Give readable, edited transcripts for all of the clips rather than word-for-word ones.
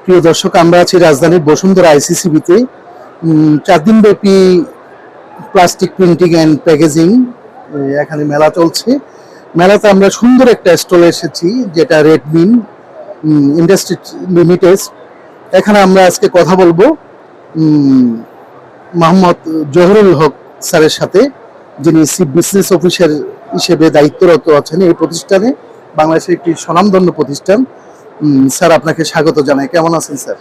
প্রিয় দর্শক, আমরা আছি রাজধানীর বসুন্ধরা আইসিসিবিতে। 4 দিন ব্যাপী প্লাস্টিক প্রিন্টিং অ্যান্ড প্যাকেজিং এখানে মেলা চলছে। মেলাতে আমরা সুন্দর একটা স্টলে এসেছি, যেটা রেডমিন ইন্ডাস্ট্রি লিমিটেড। এখানে আমরা আজকে কথা বলবো মোহাম্মদ জহুরুল হক স্যারের সাথে, যিনি চিফ বিজনেস অফিসার হিসেবে দায়িত্বরত আছেন এই প্রতিষ্ঠানে, বাংলাদেশের একটি স্বনামধন্য প্রতিষ্ঠান। স্যার, আপনাকে স্বাগত জানাই। কেমন আছেন স্যার?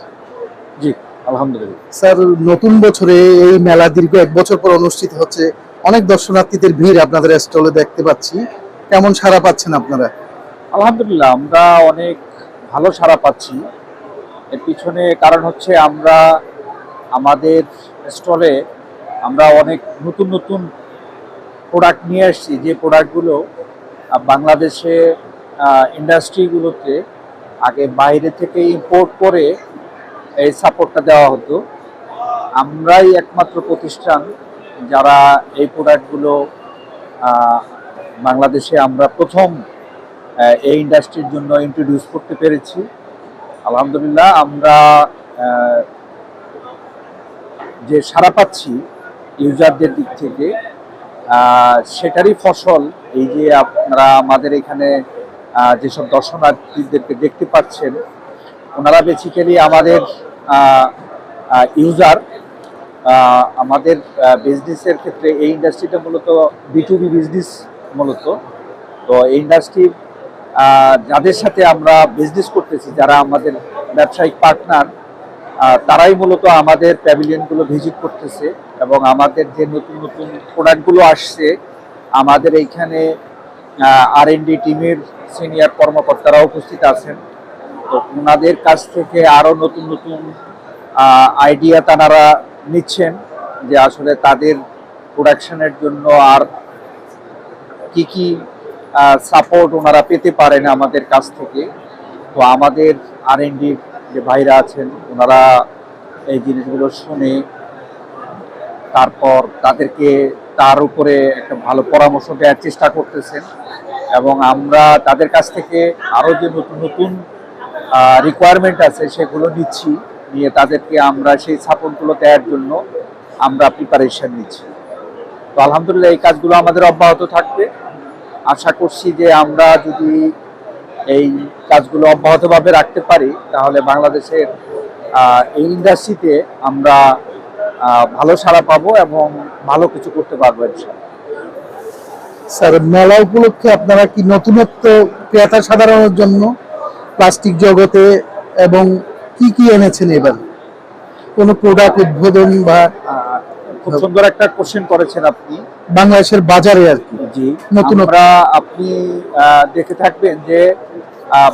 জি, আলহামদুলিল্লাহ। স্যার, নতুন বছরে এই মেলা দীর্ঘ 1 বছর পর অনুষ্ঠিত হচ্ছে। অনেক দর্শনার্থীদের ভিড় আপনাদের স্টলে দেখতে পাচ্ছি। কেমন সাড়া পাচ্ছেন আপনারা? আলহামদুলিল্লাহ, আমরা অনেক ভালো সাড়া পাচ্ছি। এর পিছনে কারণ হচ্ছে আমরা আমাদের স্টলে আমরা অনেক নতুন নতুন প্রোডাক্ট নিয়ে আসছি, যে প্রোডাক্টগুলো বাংলাদেশে ইন্ডাস্ট্রিগুলোতে আগে বাইরে থেকে ইম্পোর্ট করে এই সাপোর্টটা দেওয়া হতো। আমরাই একমাত্র প্রতিষ্ঠান যারা এই প্রোডাক্টগুলো বাংলাদেশে আমরা প্রথম এই ইন্ডাস্ট্রির জন্য ইন্ট্রোডিউস করতে পেরেছি। আলহামদুলিল্লাহ, আমরা যে সাড়া পাচ্ছি ইউজারদের দিক থেকে, সেটারই ফসল এই যে আপনারা আমাদের এখানে যেসব দর্শনার্থীদেরকে দেখতে পাচ্ছেন, ওনারা বেসিক্যালি আমাদের ইউজার। আমাদের বিজনেসের ক্ষেত্রে এই ইন্ডাস্ট্রিটা মূলত B2B বিজনেস মূলত। তো এই ইন্ডাস্ট্রির যাদের সাথে আমরা বিজনেস করতেছি, যারা আমাদের ব্যবসায়িক পার্টনার, তারাই মূলত আমাদের প্যাভিলিয়নগুলো ভিজিট করতেছে এবং আমাদের যে নতুন নতুন প্রোডাক্টগুলো আসছে, আমাদের এইখানে R&D টিমের সিনিয়র কর্মকর্তারা উপস্থিত আছেন। তো ওনাদের কাছ থেকে আরও নতুন নতুন আইডিয়া তারা নিচ্ছেন, যে আসলে তাদের প্রোডাকশনের জন্য আর কি কি সাপোর্ট ওনারা পেতে পারেন আমাদের কাছ থেকে। তো আমাদের R&D যে ভাইরা আছেন, ওনারা এই জিনিসগুলো শুনে তারপর তাদেরকে তার উপরে একটা ভালো পরামর্শ দেওয়ার চেষ্টা করতেছেন এবং আমরা তাদের কাছ থেকে আরও যে নতুন নতুন রিকোয়ারমেন্ট আছে সেগুলো নিচ্ছি, নিয়ে তাদেরকে আমরা সেই সাপোর্টগুলো দেওয়ার জন্য আমরা প্রিপারেশন নিচ্ছি। তো আলহামদুলিল্লাহ, এই কাজগুলো আমাদের অব্যাহত থাকবে। আশা করছি যে আমরা যদি এই কাজগুলো অব্যাহতভাবে রাখতে পারি, তাহলে বাংলাদেশের এই ইন্ডাস্ট্রিতে আমরা ভালো সাড়া পাবো এবং ভালো কিছু করতে পারবো ইনশাআল্লাহ। স্যার, মেলা উপলক্ষে আপনারা কি নতুনত্ব ক্রেতা সাধারণের জন্য প্লাস্টিক জগতে এবং কি কি এনেছেন এবার? কোন প্রোডাক্ট উদ্বোধন বা খুব সুন্দর একটা কোশ্চেন করেছেন আপনি। বাংলাদেশের বাজারে আর কি জি, নতুন আপনি দেখে থাকবেন যে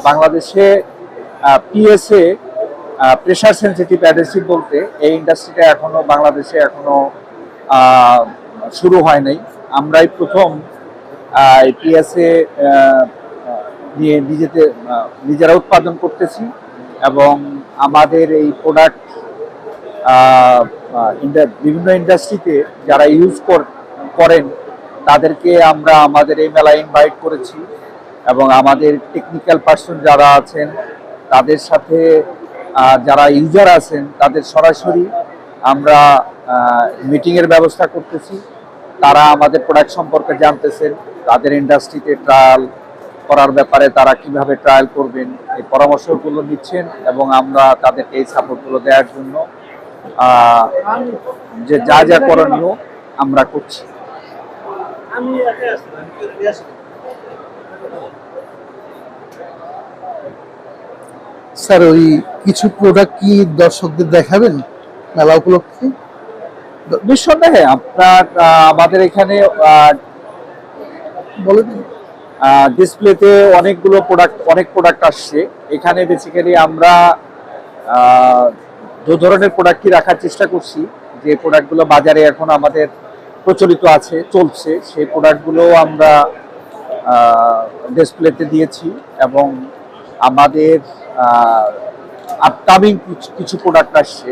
বাংলাদেশে PSA প্রেসার সেন্সিটিভ অ্যাডহেসিভ বলতে এই ইন্ডাস্ট্রিটা এখনো বাংলাদেশে এখনো শুরু হয় নাই। আমরাই প্রথম PSA নিয়ে নিজেরা উৎপাদন করতেছি এবং আমাদের এই প্রোডাক্ট বিভিন্ন ইন্ডাস্ট্রিতে যারা ইউজ করেন তাদেরকে আমরা আমাদের এই মেলায় ইনভাইট করেছি এবং আমাদের টেকনিক্যাল পার্সন যারা আছেন তাদের সাথে যারা ইউজার আছেন তাদের সরাসরি আমরা মিটিংয়ের ব্যবস্থা করতেছি। তারা আমাদের প্রোডাক্ট সম্পর্কে জানতেছেন, তাদের ইন্ডাস্ট্রিতে ট্রায়াল করার ব্যাপারে তারা কিভাবে ট্রায়াল করবেন এই পরামর্শগুলো নিচ্ছেন এবং আমরা তাদেরকে এই সাপোর্টগুলো দেওয়ার জন্য যে যা যা করণীয় আমরা করছি। স্যার, ওই কিছু প্রোডাক্ট কি দর্শকদের দেখাবেন মেলা উপলক্ষে? নিঃসন্দেহে আপনার আমাদের এখানে বলে দিন। ডিসপ্লেতে অনেক প্রোডাক্ট আসছে। এখানে বেসিক্যালি আমরা দু ধরনের প্রোডাক্টই রাখার চেষ্টা করছি। যে প্রোডাক্টগুলো বাজারে এখন আমাদের প্রচলিত আছে, চলছে, সেই প্রোডাক্টগুলো আমরা ডিসপ্লেতে দিয়েছি এবং আমাদের আপকামিং কিছু প্রোডাক্ট আসছে,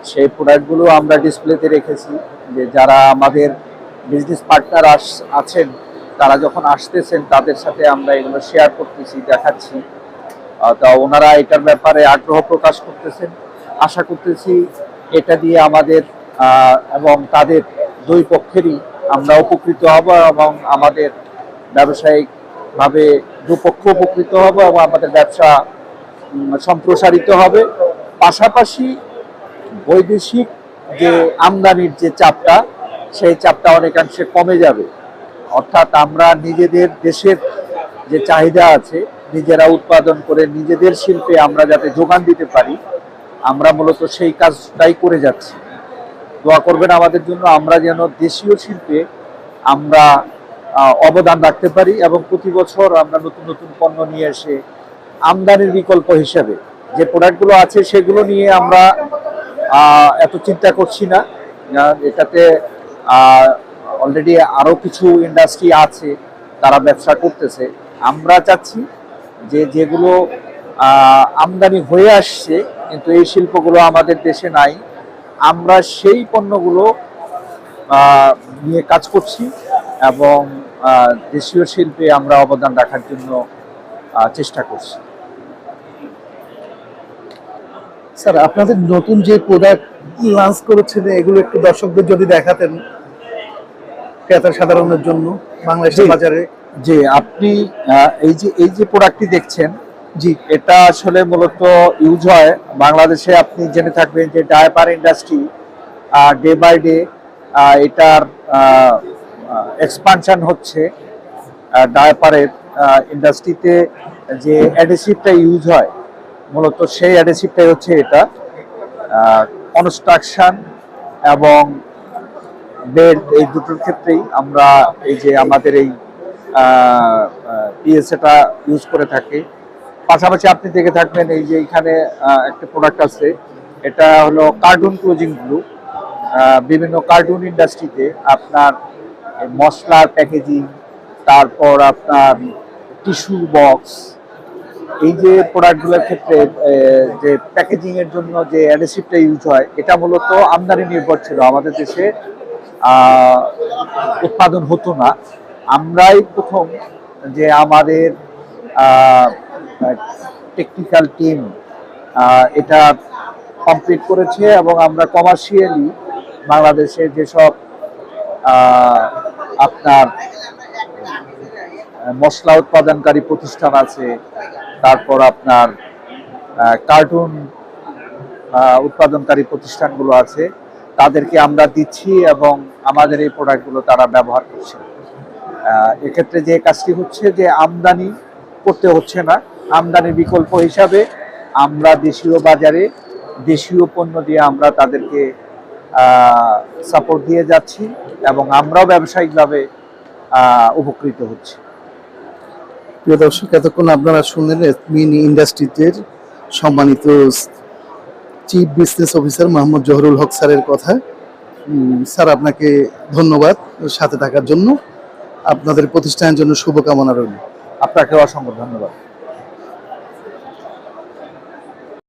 সেই প্রোডাক্টগুলো আমরা ডিসপ্লেতে রেখেছি। যে যারা আমাদের বিজনেস পার্টনার আছেন, তারা যখন আসতেছেন তাদের সাথে আমরা এগুলো শেয়ার করতেছি, দেখাচ্ছি তা ওনারা এটার ব্যাপারে আগ্রহ প্রকাশ করতেছেন। আশা করতেছি এটা দিয়ে আমাদের এবং তাদের দুই পক্ষেরই আমরা উপকৃত হব এবং আমাদের ব্যবসায়িকভাবে দুপক্ষ উপকৃত হব এবং আমাদের ব্যবসা সম্প্রসারিত হবে। পাশাপাশি বৈদেশিক যে আমদানির যে চাপটা, সেই চাপটা অনেকাংশে কমে যাবে। অর্থাৎ আমরা নিজেদের দেশের যে চাহিদা আছে নিজেরা উৎপাদন করে নিজেদের শিল্পে আমরা যাতে যোগান দিতে পারি, আমরা মূলত সেই কাজটাই করে যাচ্ছি। দোয়া করবেন আমাদের জন্য, আমরা যেন দেশীয় শিল্পে আমরা অবদান রাখতে পারি এবং প্রতি বছর আমরা নতুন নতুন পণ্য নিয়ে এসে আমদানির বিকল্প হিসাবে যে প্রোডাক্টগুলো আছে সেগুলো নিয়ে আমরা এত চিন্তা করছি না। এটাতে অলরেডি আরো কিছু ইন্ডাস্ট্রি আছে তারা ব্যবসা করতেছে। আমরা চাচ্ছি যে যেগুলো আমদানি হয়ে আসছে কিন্তু এই শিল্পগুলো আমাদের দেশে নাই, আমরা সেই পণ্যগুলো নিয়ে কাজ করছি এবং দেশীয় শিল্পে আমরা অবদান রাখার জন্য চেষ্টা করছি। স্যার, আপনাদের নতুন যে প্রোডাক্ট লঞ্চ করেছেন এগুলো একটু দর্শকদের যদি দেখাতেন, ক্রেতা সাধারণের জন্য বাংলাদেশের বাজারে। যে আপনি এই যে প্রোডাক্টটি দেখছেন, জি, এটা আসলে মূলত ইউজ হয় বাংলাদেশে। আপনি জেনে থাকবেন যে diaper industry day by day এটার এক্সপানশন হচ্ছে। ডায়াপারের ইন্ডাস্ট্রিতে যে অ্যাডহেসিভটা ইউজ হয় মূলত সেই অ্যাডহেসিভটাই হচ্ছে এটা। কনস্ট্রাকশন এবং বেল্ট এই দুটোর ক্ষেত্রেই আমরা এই যে আমাদের এই পিএসএটা ইউজ করে থাকি। পাশাপাশি আপনি দেখে থাকবেন এই যে এখানে একটা প্রোডাক্ট আছে, এটা হলো কার্টুন ক্লোজিং গ্লু। বিভিন্ন কার্টুন ইন্ডাস্ট্রিতে আপনার মশলার প্যাকেজিং, তারপর আপনার টিস্যু বক্স, এই যে প্রোডাক্টগুলোর ক্ষেত্রে যে প্যাকেজিং এর জন্য যে অ্যাডহেসিভটা ইউজ হয় এটা মূলত আমদানি নির্ভর ছিল, আমাদের দেশে উৎপাদন হতো না। আমরাই প্রথম যে আমাদের টেকনিক্যাল টিম এটা কমপ্লিট করেছে এবং আমরা কমার্শিয়ালি বাংলাদেশে যেসব আপনার মশলা উৎপাদনকারী প্রতিষ্ঠান আছে, তারপর আপনার কার্টুন উৎপাদনকারী প্রতিষ্ঠানগুলো আছে, তাদেরকে আমরা দিচ্ছি এবং আমাদের এই প্রোডাক্টগুলো তারা ব্যবহার করছে। এক্ষেত্রে যে কাজটি হচ্ছে যে আমদানি করতে হচ্ছে না, আমদানির বিকল্প হিসাবে আমরা দেশীয় বাজারে দেশীয় পণ্য দিয়ে আমরা তাদেরকে সাপোর্ট দিয়ে যাচ্ছি এবং আমরাও ব্যবসায়িকভাবে উপকৃত হচ্ছি। প্রিয় দর্শক, এতক্ষণ আপনারা শুনলেন মিনি ইন্ডাস্ট্রিজের সম্মানিত chief business officer Mohammad Zahurul Haque স্যারের কথা। স্যার, আপনাকে ধন্যবাদ সাথে থাকার জন্য। আপনাদের প্রতিষ্ঠানের জন্য শুভকামনা রইল। আপনাকে অসংখ্য ধন্যবাদ।